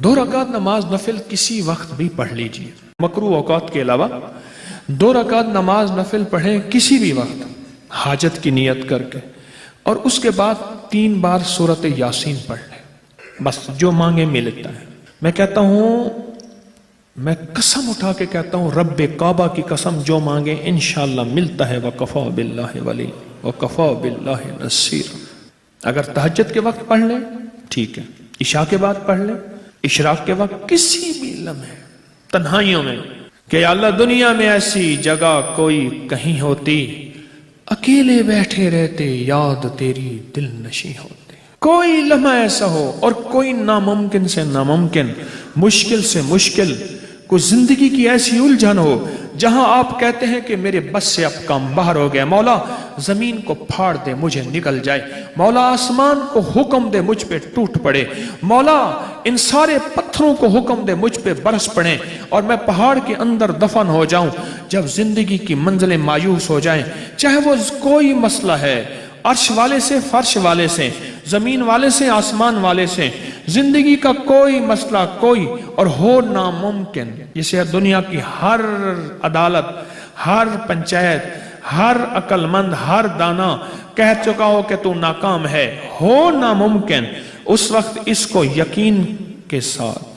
2 رکعت نماز نفل کسی وقت بھی پڑھ لیجئے، مکروہ اوقات کے علاوہ 2 رکعت نماز نفل پڑھیں کسی بھی وقت حاجت کی نیت کر کے، اور اس کے بعد 3 بار سورۃ یاسین پڑھ لیں، بس جو مانگے ملتا ہے۔ میں کہتا ہوں، میں قسم اٹھا کے کہتا ہوں، رب کعبہ کی قسم، جو مانگے انشاءاللہ ملتا ہے۔ وَكَفَى بِاللَّهِ وَلِيًّا وَكَفَى بِاللَّهِ نَصِيرًا۔ اگر تہجد کے وقت پڑھ لیں ٹھیک ہے، عشاء کے بعد پڑھ لیں، اشراق کے وقت کسی بھی لمحے تنہائیوں میں کہ یا اللہ دنیا میں ایسی جگہ کوئی کہیں ہوتی، اکیلے بیٹھے رہتے یاد تیری دل نشیں ہوتے، کوئی لمحہ ایسا ہو اور کوئی ناممکن سے ناممکن، مشکل سے مشکل، کوئی زندگی کی ایسی الجھن ہو جہاں آپ کہتے ہیں کہ میرے بس سے اب کام باہر ہو گیا، مولا زمین کو پھاڑ دے مجھے نکل جائے، مولا آسمان کو حکم دے مجھ پہ ٹوٹ پڑے، مولا ان سارے پتھروں کو حکم دے مجھ پہ برس پڑیں اور میں پہاڑ کے اندر دفن ہو جاؤں۔ جب زندگی کی منزلیں مایوس ہو جائیں، چاہے وہ کوئی مسئلہ ہے، عرش والے سے فرش والے سے، زمین والے سے آسمان والے سے، زندگی کا کوئی مسئلہ کوئی اور ہو ناممکن، جسے دنیا کی ہر عدالت، ہر پنچایت، ہر عقل مند، ہر دانا کہہ چکا ہو کہ تو ناکام ہے، ہو ناممکن، اس وقت اس کو یقین کے ساتھ